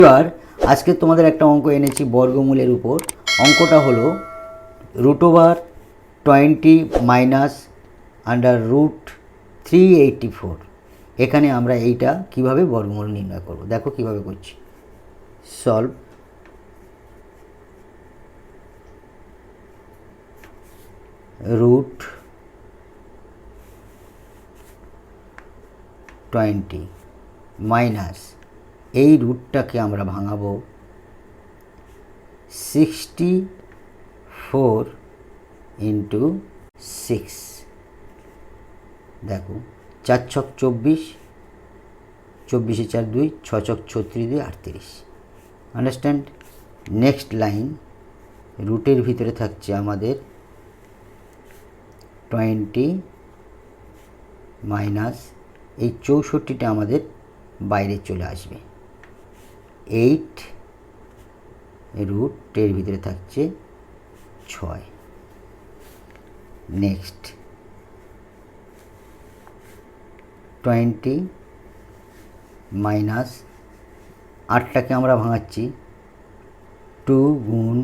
এবার আজকে তোমাদের একটা অঙ্ক এনেছি বর্গমূলের উপর। অঙ্কটা হলো √20 মাইনাস √384। এখানে আমরা এইটা কিভাবে বর্গমূল নির্ণয় করব, দেখো কিভাবে করছি। সলভ √20 মাইনাস এই রুটটাকে আমরা ভাঙাবো 64 ইন্টু 6। দেখো 4 ছক 24, 24 4 2, 6 ছক 36 2 38। আন্ডারস্ট্যান্ড। নেক্সট লাইন, রুটের ভিতরে থাকছে আমাদের 20 মাইনাস এই 64টা আমাদের বাইরে চলে আসবে। 8 রুটের ভিতরে থাকছে 6। নেক্সট 20 মাইনাস 8টাকে আমরা ভাঙাচ্ছি 2 গুণ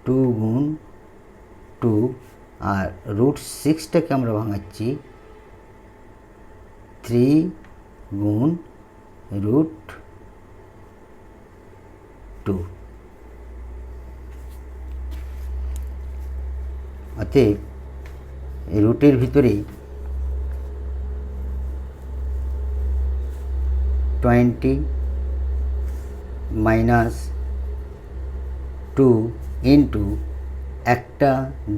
2 গুণ 2, আর √6টাকে আমরা ভাঙাচ্ছি 3 গুণ √2। অতএব রুটের ভিতরে 20 মাইনাস 2 ইন্টু একটা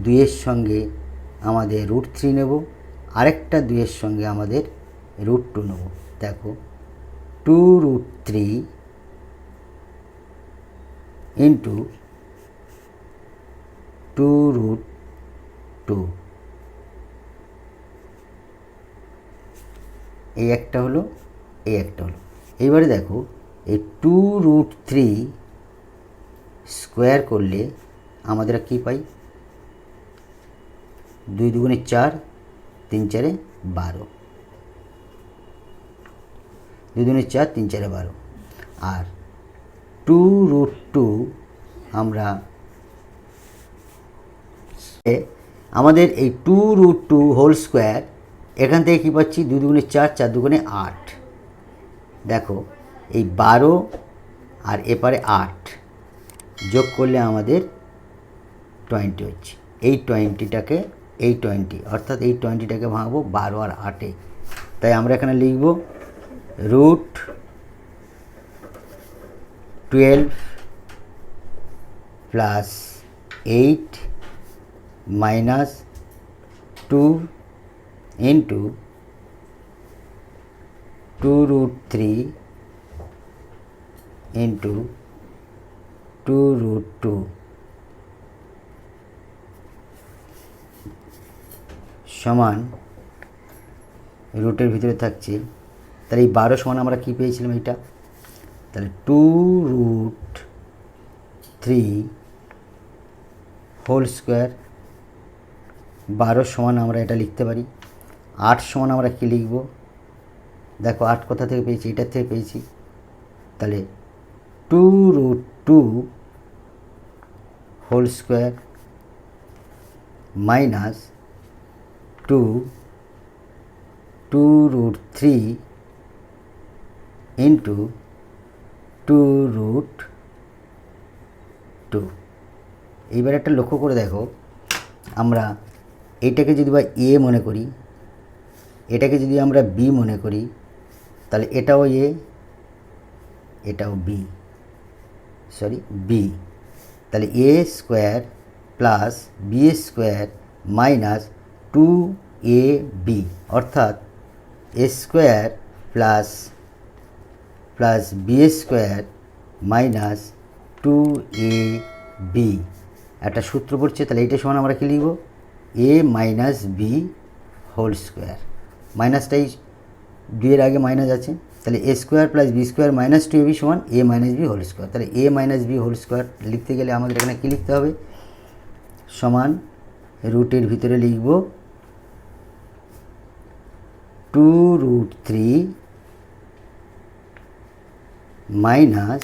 2-এর সঙ্গে আমাদের √3 নেব, আরেকটা 2-এর সঙ্গে আমাদের √2 নেব। দেখো 2√3 ইন্টু 2√2, এই একটা হলো, এই একটা হলো। এইবারে দেখো এই 2√3 স্কোয়ার করলে আমাদের কী পাই? 2 দুগুণে 4, 3 4 12, 2 দুগুণে 4, 3 4 12। আর 2√2 আমরা আমাদের এই 2√2 হোল স্কোয়ার, এখান থেকে কী পাচ্ছি? 2 দুগুণে 4, 4 দুগুণে 8। দেখো এই 12 আর এপারে 8 যোগ করলে আমাদের 20 হচ্ছে। এই 20টাকে, এই 20 অর্থাৎ এই 20টাকে ভাঙবো 12 আর 8-এ। তাই আমরা এখানে লিখব √12 প্লাস 8 মাইনাস 2 ইন্টু 2√3 ইন্টু 2√2 সমান রুটের ভিতরে থাকছে। তাহলে এই 12 সমান আমরা কী পেয়েছিলাম? এইটা। তাহলে 2√3 হোল স্কোয়ার 12 সমান আমরা এটা লিখতে পারি। 8 সমান আমরা কী লিখব? দেখো 8 কোথা থেকে পেয়েছি? এটার থেকে পেয়েছি। তাহলে 2√2 হোল স্কোয়ার মাইনাস 2√3 ইন্টু 2√2। এইবার একটা লক্ষ্য করে দেখো, আমরা এইটাকে যদি বা এ মনে করি, এটাকে যদি আমরা বি মনে করি, তাহলে এটাও এ, এটাও বি, বি। তাহলে A square plus B square minus 2ab, অর্থাৎ A square plus B square minus 2ab একটা সূত্র পড়ছে। তাহলে এইটা সমান আমরা কী লিখব? A minus B whole square. মাইনাসটাই 2-এর আগে মাইনাস আছে, তাহলে A square plus B square minus 2ab সমান A minus B whole square. তাহলে A minus B whole square লিখতে গেলে আমাদের এখানে কী লিখতে হবে? সমান রুটের ভিতরে লিখব 2√3 মাইনাস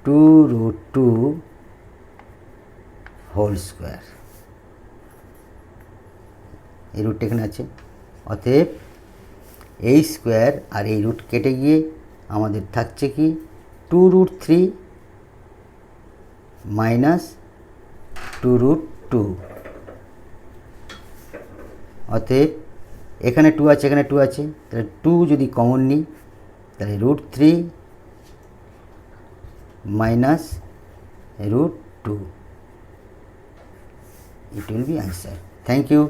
2√2 হোল স্কোয়ার। এই রুটটা এখানে আছে, অতএব এই স্কোয়ার আর এই রুট কেটে গিয়ে আমাদের থাকছে কি 2√3 মাইনাস 2√2। অতএব এখানে 2 আছে, এখানে 2 আছে, তাহলে 2 যদি কমন নিই তাহলে √3 minus √2, it will be answer. Thank you.